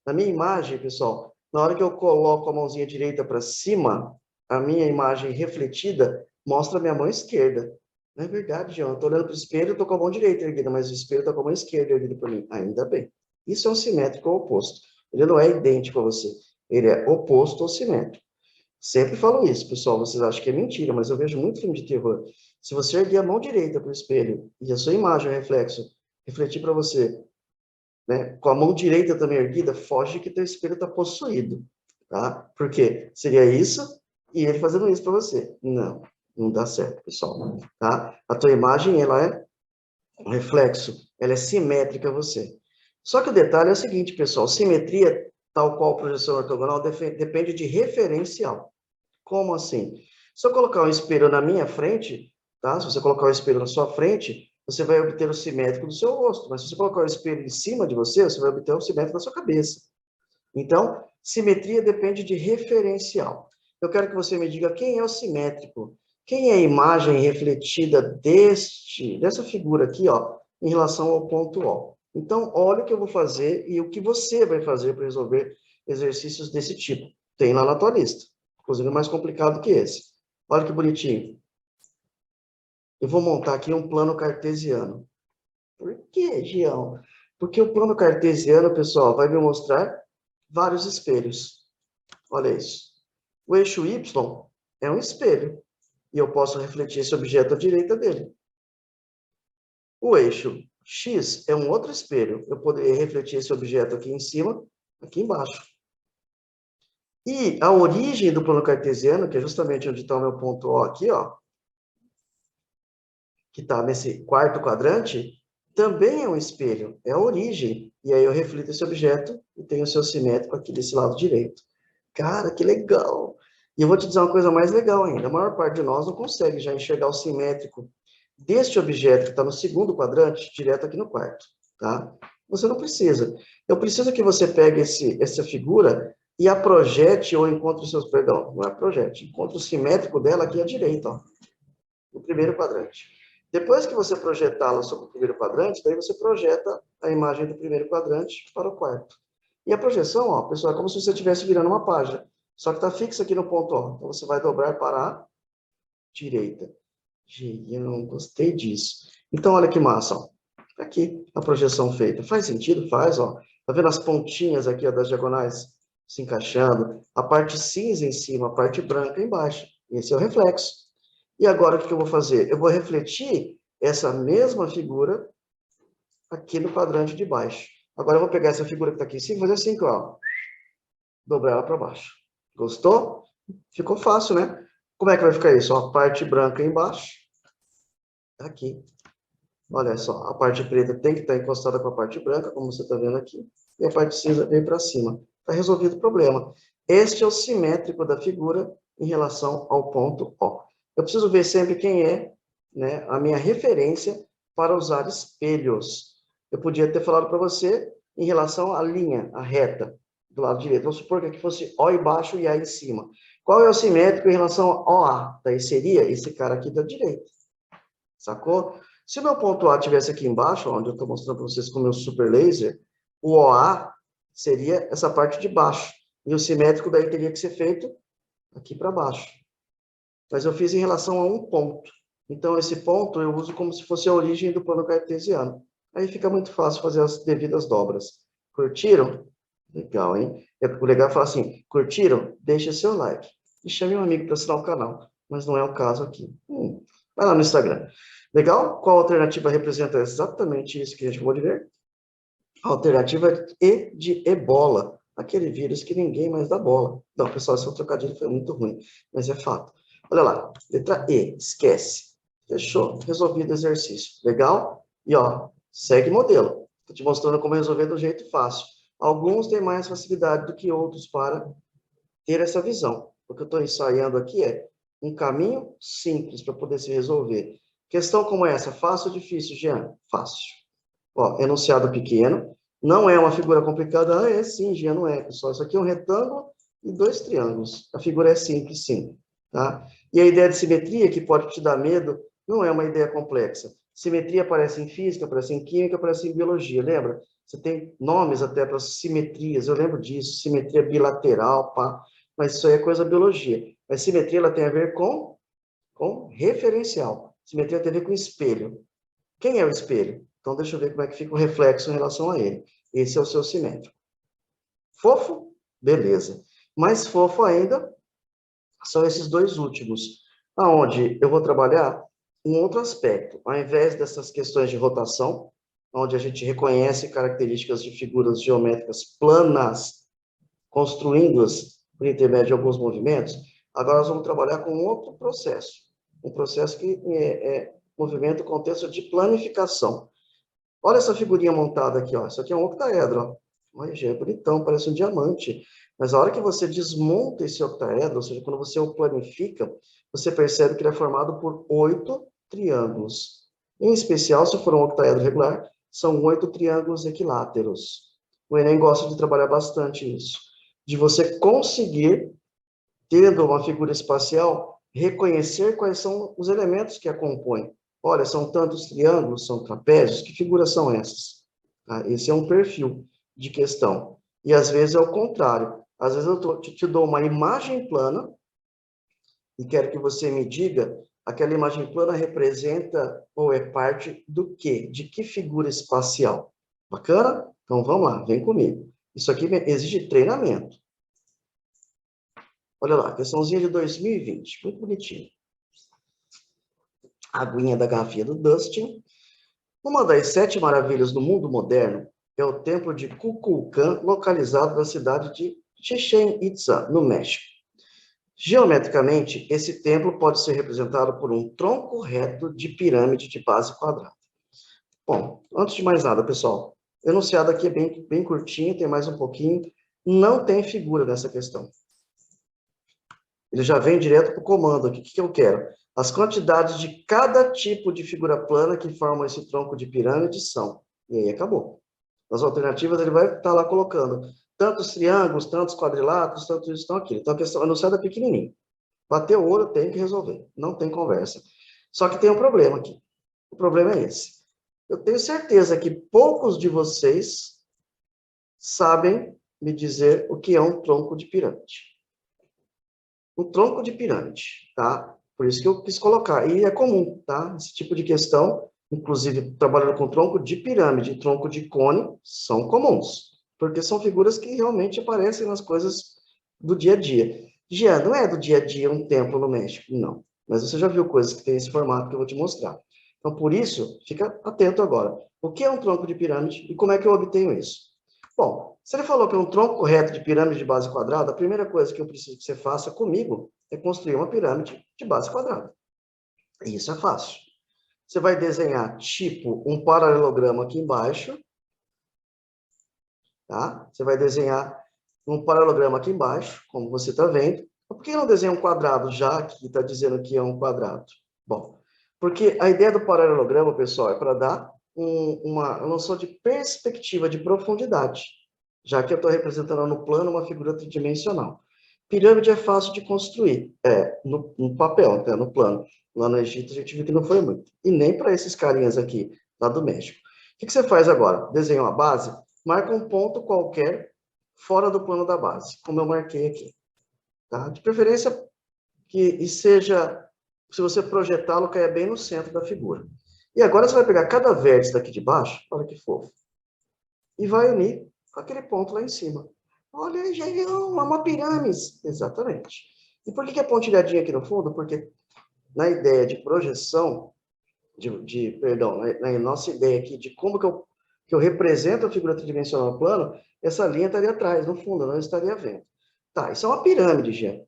Na minha imagem, pessoal, na hora que eu coloco a mãozinha direita para cima, a minha imagem refletida mostra a minha mão esquerda. Não é verdade, João. Eu estou olhando para o espelho, estou com a mão direita erguida, mas o espelho está com a mão esquerda erguida para mim. Ainda bem. Isso é um simétrico ou oposto. Ele não é idêntico a você. Ele é oposto ou simétrico. Sempre falo isso, pessoal. Vocês acham que é mentira, mas eu vejo muito filme de terror. Se você erguer a mão direita para o espelho e a sua imagem, o reflexo, refletir para você, né, com a mão direita também erguida, foge que teu espelho está possuído, tá? Porque seria isso e ele fazendo isso para você. Não, não dá certo, pessoal, tá? A tua imagem, ela é um reflexo, ela é simétrica a você. Só que o detalhe é o seguinte, pessoal, simetria, tal qual projeção ortogonal, depende de referencial. Como assim? Se eu colocar um espelho na minha frente, tá? Se você colocar o espelho na sua frente, você vai obter o simétrico do seu rosto. Mas se você colocar o espelho em cima de você, você vai obter o simétrico da sua cabeça. Então, simetria depende de referencial. Eu quero que você me diga quem é o simétrico. Quem é a imagem refletida dessa figura aqui, ó, em relação ao ponto O. Então, olha o que eu vou fazer e o que você vai fazer para resolver exercícios desse tipo. Tem lá na tua lista. Inclusive, mais complicado que esse. Olha que bonitinho. Eu vou montar aqui um plano cartesiano. Por que, Gião? Porque o plano cartesiano, pessoal, vai me mostrar vários espelhos. Olha isso. O eixo Y é um espelho. E eu posso refletir esse objeto à direita dele. O eixo X é um outro espelho. Eu poderia refletir esse objeto aqui em cima, aqui embaixo. E a origem do plano cartesiano, que é justamente onde está o meu ponto O aqui, ó, que está nesse quarto quadrante, também é um espelho, é a origem. E aí eu reflito esse objeto e tenho o seu simétrico aqui desse lado direito. Cara, que legal! E eu vou te dizer uma coisa mais legal ainda. A maior parte de nós não consegue já enxergar o simétrico deste objeto que está no segundo quadrante, direto aqui no quarto, tá? Você não precisa. Eu preciso que você pegue essa figura e a projete ou encontre os seus, perdão, não é projete, encontre o simétrico dela aqui à direita, ó, no primeiro quadrante. Depois que você projetá-la sobre o primeiro quadrante, daí você projeta a imagem do primeiro quadrante para o quarto. E a projeção, ó, pessoal, é como se você estivesse virando uma página, só que está fixa aqui no ponto O. Então você vai dobrar para a direita. Eu não gostei disso. Então, olha que massa, ó. Aqui a projeção feita. Faz sentido? Faz, ó. Tá vendo as pontinhas aqui, ó, das diagonais se encaixando? A parte cinza em cima, a parte branca embaixo. Esse é o reflexo. E agora, o que eu vou fazer? Eu vou refletir essa mesma figura aqui no quadrante de baixo. Agora, eu vou pegar essa figura que está aqui em cima e fazer assim, ó. Dobrar ela para baixo. Gostou? Ficou fácil, né? Como é que vai ficar isso? Ó, a parte branca embaixo. Aqui. Olha só, a parte preta tem que estar encostada com a parte branca, como você está vendo aqui. E a parte cinza vem para cima. Está resolvido o problema. Este é o simétrico da figura em relação ao ponto O. Eu preciso ver sempre quem é, né, a minha referência para usar espelhos. Eu podia ter falado para você em relação à linha, à reta, do lado direito. Vamos supor que aqui fosse O embaixo e A em cima. Qual é o simétrico em relação ao OA? Daí seria esse cara aqui da direita. Sacou? Se o meu ponto A estivesse aqui embaixo, onde eu estou mostrando para vocês com o meu super laser, o OA seria essa parte de baixo. E o simétrico daí teria que ser feito aqui para baixo. Mas eu fiz em relação a um ponto. Então, esse ponto eu uso como se fosse a origem do plano cartesiano. Aí fica muito fácil fazer as devidas dobras. Curtiram? Legal, hein? O legal é falar assim, curtiram? Deixa seu like. E chame um amigo para assinar o canal. Mas não é o caso aqui. Vai lá no Instagram. Legal? Qual alternativa representa exatamente isso que a gente acabou de ver? A alternativa é E de ebola. Aquele vírus que ninguém mais dá bola. Não, pessoal, esse trocadilho foi muito ruim, mas é fato. Olha lá, letra E, esquece. Fechou? Resolvido o exercício. Legal? E ó, segue modelo. Estou te mostrando como resolver do jeito fácil. Alguns têm mais facilidade do que outros para ter essa visão. O que eu estou ensaiando aqui é um caminho simples para poder se resolver. Questão como essa, fácil ou difícil, Jean? Fácil. Ó, enunciado pequeno, não é uma figura complicada. Ah, é sim, Jean, não é, pessoal. Isso aqui é um retângulo e dois triângulos. A figura é simples, sim. Tá? E a ideia de simetria, que pode te dar medo, não é uma ideia complexa. Simetria aparece em física, aparece em química, aparece em biologia, lembra? Você tem nomes até para simetrias, eu lembro disso, simetria bilateral, pá, mas isso aí é coisa da biologia. Mas simetria ela tem a ver com referencial. Simetria tem a ver com espelho. Quem é o espelho? Então, deixa eu ver como é que fica o reflexo em relação a ele. Esse é o seu simétrico. Fofo? Beleza. Mais fofo ainda são esses dois últimos, aonde eu vou trabalhar um outro aspecto. Ao invés dessas questões de rotação, onde a gente reconhece características de figuras geométricas planas, construindo-as por intermédio de alguns movimentos, agora nós vamos trabalhar com outro processo. Um processo que movimento o contexto de planificação. Olha essa figurinha montada aqui, ó. Isso aqui é um octaedro, ó. Olha, já é bonitão, parece um diamante. Mas a hora que você desmonta esse octaedro, ou seja, quando você o planifica, você percebe que ele é formado por 8 triângulos. Em especial, se for um octaedro regular, são 8 triângulos equiláteros. O Enem gosta de trabalhar bastante isso. De você conseguir, tendo uma figura espacial, reconhecer quais são os elementos que a compõem. Olha, são tantos triângulos, são trapézios, que figuras são essas? Tá? Esse é um perfil de questão. E às vezes é o contrário. Às vezes eu te dou uma imagem plana e quero que você me diga aquela imagem plana representa ou é parte do quê? De que figura espacial? Bacana? Então vamos lá, vem comigo. Isso aqui exige treinamento. Olha lá, questãozinha de 2020, muito bonitinho. A aguinha da garrafinha do Dustin. Uma das 7 maravilhas do mundo moderno é o templo de Kukulcán, localizado na cidade de Chichén Itzá, no México. Geometricamente, esse templo pode ser representado por um tronco reto de pirâmide de base quadrada. Bom, antes de mais nada, pessoal, o enunciado aqui é bem curtinho, tem mais um pouquinho, não tem figura nessa questão. Ele já vem direto para o comando aqui. O que eu quero? As quantidades de cada tipo de figura plana que formam esse tronco de pirâmide são. E aí acabou. Nas alternativas, ele vai estar lá colocando tantos triângulos, tantos quadriláteros, tanto isso, tanto aquilo. Então, a questão anunciada é pequenininho. Bateu o olho, tem que resolver. Não tem conversa. Só que tem um problema aqui. O problema é esse. Eu tenho certeza que poucos de vocês sabem me dizer o que é um tronco de pirâmide. Um tronco de pirâmide, tá? Por isso que eu quis colocar. E é comum, tá? Esse tipo de questão, inclusive trabalhando com tronco de pirâmide e tronco de cone, são comuns. Porque são figuras que realmente aparecem nas coisas do dia a dia. Jean, não é do dia a dia um templo no México? Não. Mas você já viu coisas que tem esse formato que eu vou te mostrar. Então, por isso, fica atento agora. O que é um tronco de pirâmide e como é que eu obtenho isso? Bom, se ele falou que é um tronco reto de pirâmide de base quadrada, a primeira coisa que eu preciso que você faça comigo é construir uma pirâmide de base quadrada. Isso é fácil. Você vai desenhar tipo um paralelogramo aqui embaixo, tá? Você vai desenhar um paralelogramo aqui embaixo, como você está vendo. Por que não desenha um quadrado, já que está dizendo que é um quadrado? Bom, porque a ideia do paralelogramo, pessoal, é para dar uma noção de perspectiva, de profundidade, já que eu estou representando no plano uma figura tridimensional. Pirâmide é fácil de construir, no papel, até no plano. Lá no Egito a gente viu que não foi muito. E nem para esses carinhas aqui, lá do México. O que você faz agora? Desenha uma base, marca um ponto qualquer fora do plano da base, como eu marquei aqui. Tá? De preferência que seja, se você projetá-lo, caia bem no centro da figura. E agora você vai pegar cada vértice daqui de baixo, olha que fofo, e vai unir com aquele ponto lá em cima. Olha, já é uma pirâmide. Exatamente. E por que é pontilhadinha aqui no fundo? Porque na ideia de projeção, perdão, na nossa ideia aqui de como que eu represento a figura tridimensional no plano, essa linha estaria atrás, no fundo, eu não estaria vendo. Tá, isso é uma pirâmide, gente.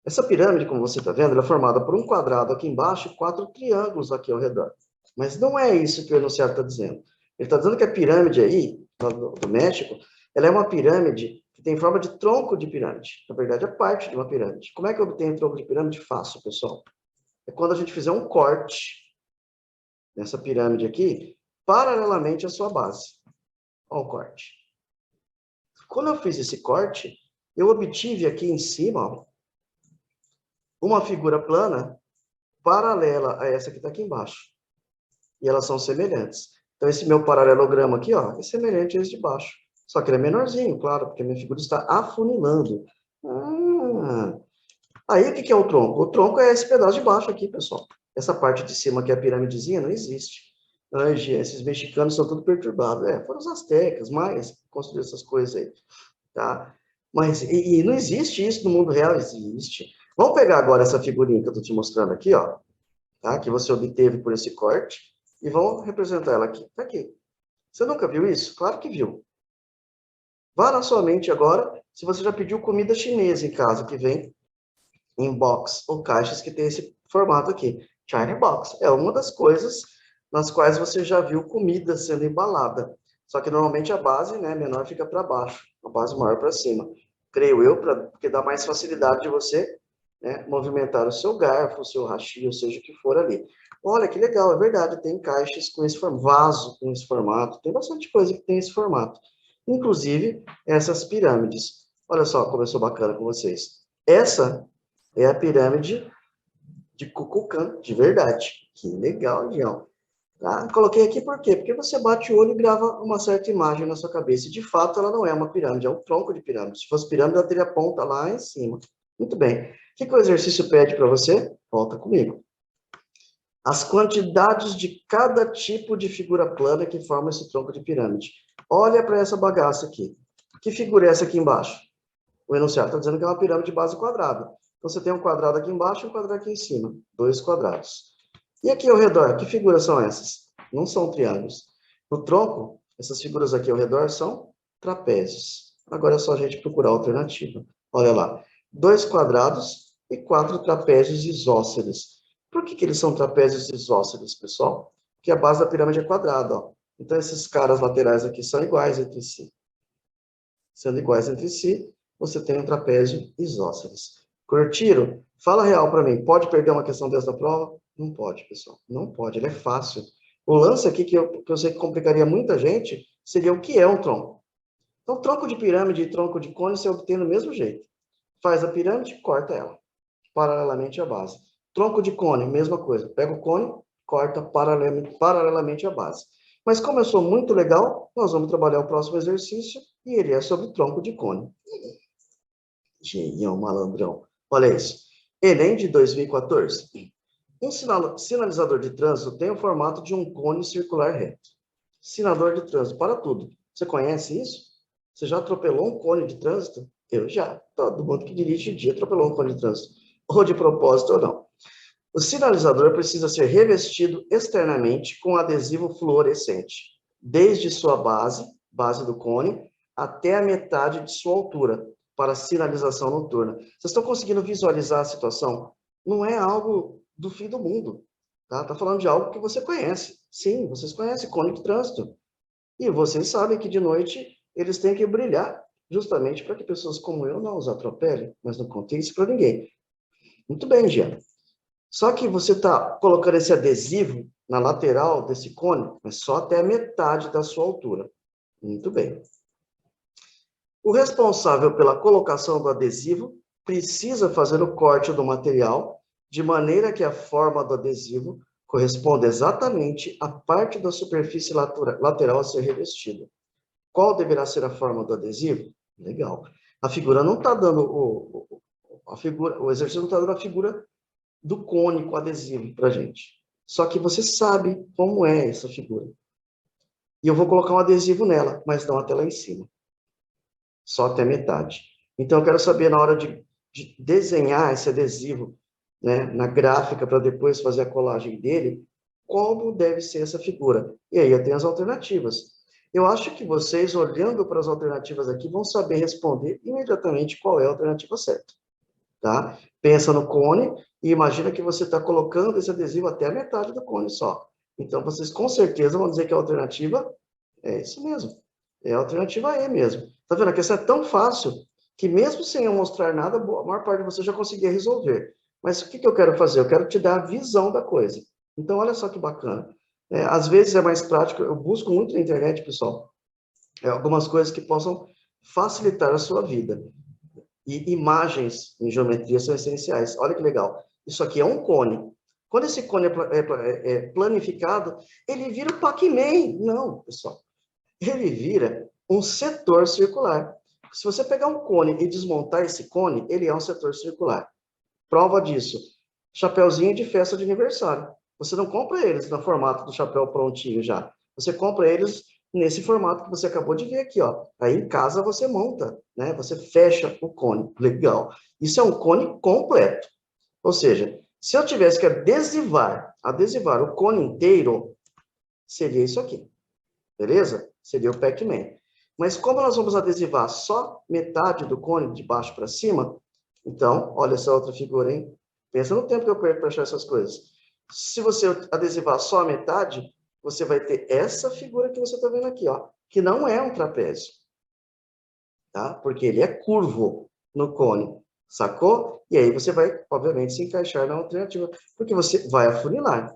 Essa pirâmide, como você está vendo, ela é formada por um quadrado aqui embaixo e 4 triângulos aqui ao redor. Mas não é isso que o enunciado está dizendo. Ele está dizendo que a pirâmide aí, do México, ela é uma pirâmide que tem forma de tronco de pirâmide. Na verdade, é parte de uma pirâmide. Como é que eu obtenho tronco de pirâmide? Fácil, pessoal. É quando a gente fizer um corte nessa pirâmide aqui, paralelamente à sua base. Olha o corte. Quando eu fiz esse corte, eu obtive aqui em cima, ó, uma figura plana paralela a essa que está aqui embaixo. E elas são semelhantes. Então, esse meu paralelogramo aqui, ó, é semelhante a esse de baixo. Só que ele é menorzinho, claro, porque a minha figura está afunilando. Aí, o que é o tronco? O tronco é esse pedaço de baixo aqui, pessoal. Essa parte de cima, que é a piramidezinha, não existe. Esses mexicanos são tudo perturbados. Foram os astecas, maias, que construíram essas coisas aí. Tá? Mas, e não existe isso no mundo real? Existe. Vamos pegar agora essa figurinha que eu estou te mostrando aqui, ó, tá? Que você obteve por esse corte, e vamos representar ela aqui. Tá aqui. Você nunca viu isso? Claro que viu. Vá na sua mente agora, se você já pediu comida chinesa em casa, que vem em box ou caixas que tem esse formato aqui. China Box. É uma das coisas nas quais você já viu comida sendo embalada. Só que normalmente a base, né, menor fica para baixo, a base maior para cima. Creio eu, porque dá mais facilidade de você, né, movimentar o seu garfo, o seu hashi, ou seja o que for ali. Olha que legal, é verdade, tem caixas com esse formato, vaso com esse formato, tem bastante coisa que tem esse formato. Inclusive essas pirâmides. Olha só como eu sou bacana com vocês. Essa é a pirâmide de Kukulkan, de verdade. Que legal, Dião. Tá? Coloquei aqui por quê? Porque você bate o olho e grava uma certa imagem na sua cabeça. E, de fato, ela não é uma pirâmide, é um tronco de pirâmide. Se fosse pirâmide, ela teria a ponta lá em cima. Muito bem. O que o exercício pede para você? Volta comigo. As quantidades de cada tipo de figura plana que forma esse tronco de pirâmide. Olha para essa bagaça aqui. Que figura é essa aqui embaixo? O enunciado está dizendo que é uma pirâmide de base quadrada. Então, você tem um quadrado aqui embaixo e um quadrado aqui em cima. 2 quadrados. E aqui ao redor, que figuras são essas? Não são triângulos. No tronco, essas figuras aqui ao redor são trapézios. Agora é só a gente procurar a alternativa. Olha lá. 2 quadrados e 4 trapézios isósceles. Por que eles são trapézios isósceles, pessoal? Porque a base da pirâmide é quadrada, ó. Então, esses caras laterais aqui são iguais entre si. Sendo iguais entre si, você tem um trapézio isósceles. Curtiram? Fala real para mim. Pode perder uma questão dessa da prova? Não pode, pessoal. Não pode. Ele é fácil. O lance aqui, que eu sei que complicaria muita gente, seria o que é um tronco. Então, tronco de pirâmide e tronco de cone você obtém do mesmo jeito. Faz a pirâmide, corta ela, paralelamente à base. Tronco de cone, mesma coisa. Pega o cone, corta paralelamente à base. Mas como eu sou muito legal, nós vamos trabalhar o próximo exercício e ele é sobre tronco de cone. Genião, malandrão. Olha isso. Enem de 2014. Um sinalizador de trânsito tem o formato de um cone circular reto. Sinalizador de trânsito, para tudo. Você conhece isso? Você já atropelou um cone de trânsito? Eu já. Todo mundo que dirige dia atropelou um cone de trânsito. Ou de propósito ou não. O sinalizador precisa ser revestido externamente com adesivo fluorescente, desde sua base do cone, até a metade de sua altura, para sinalização noturna. Vocês estão conseguindo visualizar a situação? Não é algo do fim do mundo. Tá falando de algo que você conhece. Sim, vocês conhecem cone de trânsito. E vocês sabem que de noite eles têm que brilhar justamente para que pessoas como eu não os atropelem, mas não contem isso para ninguém. Muito bem, Jean. Só que você está colocando esse adesivo na lateral desse cone, mas só até a metade da sua altura. Muito bem. O responsável pela colocação do adesivo precisa fazer o corte do material de maneira que a forma do adesivo corresponda exatamente à parte da superfície lateral a ser revestida. Qual deverá ser a forma do adesivo? Legal. A figura não está dando o exercício não está dando a figura do cone com adesivo para a gente. Só que você sabe como é essa figura. E eu vou colocar um adesivo nela, mas não até lá em cima. Só até metade. Então, eu quero saber, na hora de desenhar esse adesivo, né, na gráfica, para depois fazer a colagem dele, como deve ser essa figura. E aí eu tenho as alternativas. Eu acho que vocês, olhando para as alternativas aqui, vão saber responder imediatamente qual é a alternativa certa. Tá? Pensa no cone e imagina que você está colocando esse adesivo até a metade do cone só. Então, vocês com certeza vão dizer que a alternativa é isso mesmo. É a alternativa E mesmo. Tá vendo? A questão é tão fácil que mesmo sem eu mostrar nada, a maior parte de você já conseguia resolver. Mas o que eu quero fazer? Eu quero te dar a visão da coisa. Então, olha só que bacana. Às vezes é mais prático, eu busco muito na internet, pessoal, algumas coisas que possam facilitar a sua vida. E imagens em geometria são essenciais. Olha que legal. Isso aqui é um cone. Quando esse cone é planificado, ele vira o Pac-Man. Não, pessoal. Ele vira um setor circular. Se você pegar um cone e desmontar esse cone, ele é um setor circular. Prova disso, chapeuzinho de festa de aniversário. Você não compra eles no formato do chapéu prontinho já. Você compra eles nesse formato que você acabou de ver aqui, ó. Aí em casa você monta, né? Você fecha o cone. Legal. Isso é um cone completo. Ou seja, se eu tivesse que adesivar o cone inteiro, seria isso aqui. Beleza? Seria o Pac-Man. Mas como nós vamos adesivar só metade do cone, de baixo para cima, então, olha essa outra figura, hein? Pensa no tempo que eu perco para achar essas coisas. Se você adesivar só a metade, você vai ter essa figura que você está vendo aqui, ó, que não é um trapézio, tá? Porque ele é curvo no cone, sacou? E aí você vai, obviamente, se encaixar na alternativa, porque você vai afunilar.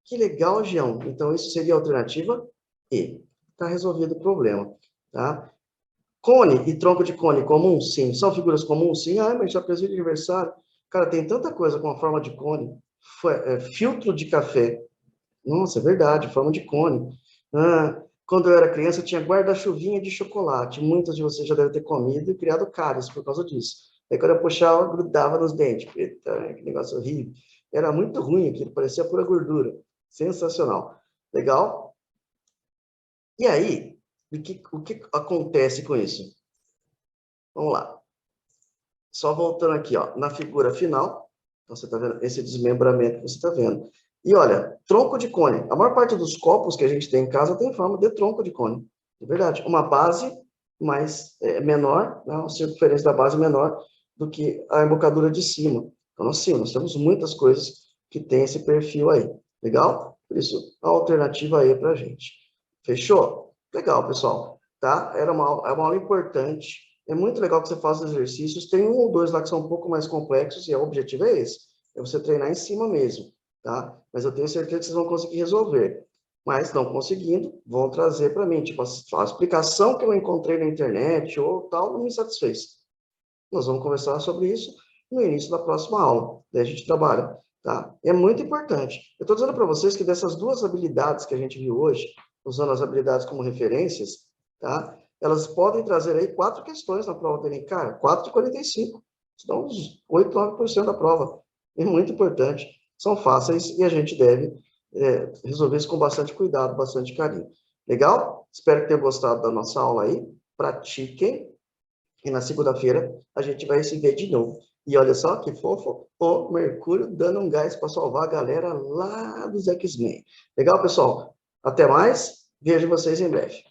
Que legal, Jean. Então, isso seria a alternativa E. Está resolvido o problema, tá? Cone e tronco de cone comum? Sim. São figuras comuns? Sim. Ah, mas trapézio de aniversário. Cara, tem tanta coisa com a forma de cone. Filtro de café. Nossa, é verdade, forma de cone. Ah, quando eu era criança, tinha guarda-chuvinha de chocolate. Muitas de vocês já devem ter comido e criado cáries por causa disso. Aí, quando eu puxava, grudava nos dentes. Eita, que negócio horrível. Era muito ruim aquilo, parecia pura gordura. Sensacional. Legal? E aí, o que acontece com isso? Vamos lá. Só voltando aqui, ó, na figura final. Então, você está vendo esse desmembramento que você está vendo. E olha, tronco de cone. A maior parte dos copos que a gente tem em casa tem forma de tronco de cone. É verdade. Uma base mais menor, né, uma circunferência da base menor do que a embocadura de cima. Então, assim, nós temos muitas coisas que tem esse perfil aí. Legal? Por isso, a alternativa aí para a gente. Fechou? Legal, pessoal. Tá? É uma aula importante. É muito legal que você faça exercícios. Tem um ou dois lá que são um pouco mais complexos e o objetivo é esse. É você treinar em cima mesmo, tá? Mas eu tenho certeza que vocês vão conseguir resolver. Mas não conseguindo, vão trazer para mim. Tipo, a explicação que eu encontrei na internet ou tal não me satisfez. Nós vamos conversar sobre isso no início da próxima aula. Daí a gente trabalha, tá? É muito importante. Eu estou dizendo para vocês que dessas duas habilidades que a gente viu hoje, usando as habilidades como referências, tá? Elas podem trazer aí 4 questões na prova do Enem. Cara, 4 de 45. Isso dá uns 8, 9% da prova. É muito importante. São fáceis e a gente deve resolver isso com bastante cuidado, bastante carinho. Legal? Espero que tenham gostado da nossa aula aí. Pratiquem. E na segunda-feira a gente vai se ver de novo. E olha só que fofo, o Mercúrio dando um gás para salvar a galera lá dos X-Men. Legal, pessoal? Até mais. Vejo vocês em breve.